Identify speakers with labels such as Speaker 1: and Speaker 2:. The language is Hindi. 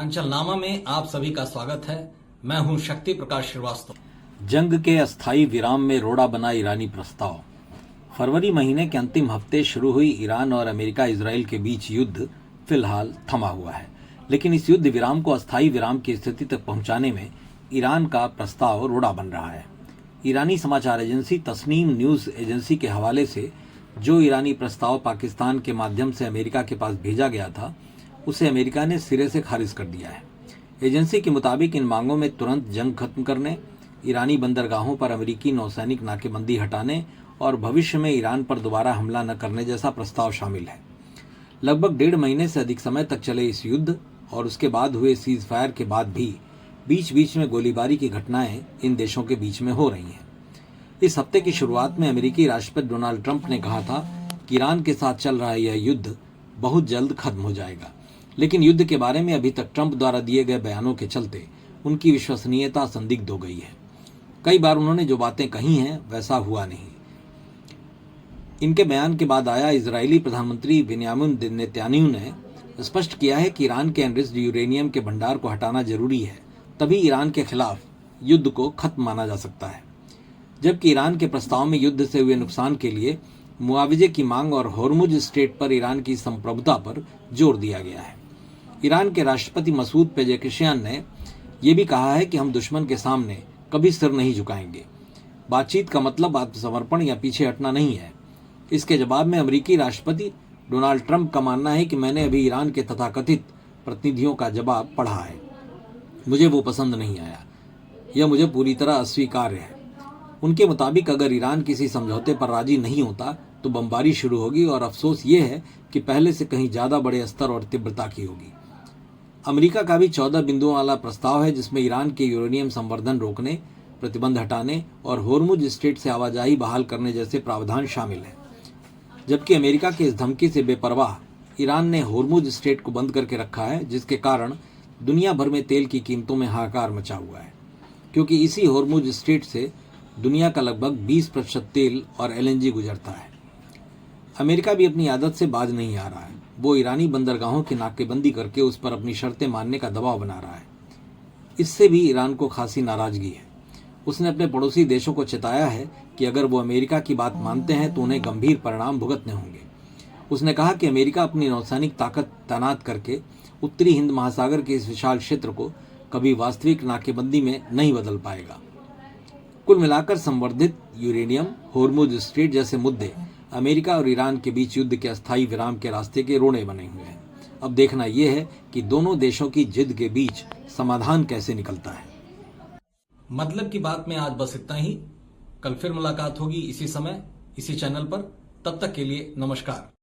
Speaker 1: उत्तरांचल नामा में आप सभी का स्वागत है। मैं हूं शक्ति प्रकाश श्रीवास्तव।
Speaker 2: जंग के अस्थायी विराम में रोड़ा बना ईरानी प्रस्ताव। फरवरी महीने के अंतिम हफ्ते शुरू हुई ईरान और अमेरिका इजराइल के बीच युद्ध फिलहाल थमा हुआ है, लेकिन इस युद्ध विराम को अस्थायी विराम की स्थिति तक पहुंचाने में ईरान का प्रस्ताव रोड़ा बन रहा है। ईरानी समाचार एजेंसी तस्नीम न्यूज एजेंसी के हवाले से जो ईरानी प्रस्ताव पाकिस्तान के माध्यम से अमेरिका के पास भेजा गया था, उसे अमेरिका ने सिरे से खारिज कर दिया है। एजेंसी के मुताबिक इन मांगों में तुरंत जंग खत्म करने, ईरानी बंदरगाहों पर अमेरिकी नौसैनिक नाकेबंदी हटाने और भविष्य में ईरान पर दोबारा हमला न करने जैसा प्रस्ताव शामिल है। लगभग 1.5 महीने से अधिक समय तक चले इस युद्ध और उसके बाद हुए सीज फायर के बाद भी बीच बीच में गोलीबारी की घटनाएं इन देशों के बीच में हो रही हैं। इस हफ्ते की शुरुआत में अमेरिकी राष्ट्रपति डोनाल्ड ट्रंप ने कहा था कि ईरान के साथ चल रहा यह युद्ध बहुत जल्द खत्म हो जाएगा, लेकिन युद्ध के बारे में अभी तक ट्रंप द्वारा दिए गए बयानों के चलते उनकी विश्वसनीयता संदिग्ध हो गई है। कई बार उन्होंने जो बातें कही हैं वैसा हुआ नहीं। इनके बयान के बाद आया इजरायली प्रधानमंत्री बेंयामिन नेतन्याहू ने स्पष्ट किया है कि ईरान के एनरिच्ड यूरेनियम के भंडार को हटाना जरूरी है, तभी ईरान के खिलाफ युद्ध को खत्म माना जा सकता है। जबकि ईरान के प्रस्ताव में युद्ध से हुए नुकसान के लिए मुआवजे की मांग और होर्मुज स्ट्रेट पर ईरान की संप्रभुता पर जोर दिया गया है। ईरान के राष्ट्रपति मसूद पेजेशिकियान ने यह भी कहा है कि हम दुश्मन के सामने कभी सिर नहीं झुकाएंगे। बातचीत का मतलब आत्मसमर्पण या पीछे हटना नहीं है। इसके जवाब में अमेरिकी राष्ट्रपति डोनाल्ड ट्रंप का मानना है कि मैंने अभी ईरान के तथाकथित प्रतिनिधियों का जवाब पढ़ा है, मुझे वो पसंद नहीं आया, यह मुझे पूरी तरह अस्वीकार्य है। उनके मुताबिक अगर ईरान किसी समझौते पर राजी नहीं होता तो बमबारी शुरू होगी और अफसोस ये है कि पहले से कहीं ज्यादा बड़े स्तर और तीव्रता की होगी। अमेरिका का भी 14 बिंदुओं वाला प्रस्ताव है, जिसमें ईरान के यूरेनियम संवर्धन रोकने, प्रतिबंध हटाने और होर्मुज स्ट्रेट से आवाजाही बहाल करने जैसे प्रावधान शामिल है। जबकि अमेरिका की इस धमकी से बेपरवाह ईरान ने होर्मुज स्ट्रेट को बंद करके रखा है, जिसके कारण दुनिया भर में तेल की कीमतों में हाहाकार मचा हुआ है, क्योंकि इसी होर्मुज स्ट्रेट से दुनिया का लगभग 20% तेल और एलएनजी गुजरता है। अमेरिका भी अपनी आदत से बाज नहीं आ रहा है। वो ईरानी बंदरगाहों की नाकेबंदी करके उस पर अपनी शर्तें मानने का दबाव बना रहा है। इससे भी ईरान को खासी नाराजगी है। उसने अपने पड़ोसी देशों को चेताया है कि अगर वो अमेरिका की बात मानते हैं तो उन्हें गंभीर परिणाम भुगतने होंगे। उसने कहा कि अमेरिका अपनी नौसैनिक ताकत तैनात करके उत्तरी हिंद महासागर के इस विशाल क्षेत्र को कभी वास्तविक नाकेबंदी में नहीं बदल पाएगा। कुल मिलाकर संवर्धित यूरेनियम, होर्मुज स्ट्रेट जैसे मुद्दे अमेरिका और ईरान के बीच युद्ध के अस्थायी विराम के रास्ते के रोड़े बने हुए हैं। अब देखना यह है कि दोनों देशों की जिद के बीच समाधान कैसे निकलता है।
Speaker 1: मतलब की बात में आज बस इतना ही। कल फिर मुलाकात होगी इसी समय, इसी चैनल पर। तब तक के लिए नमस्कार।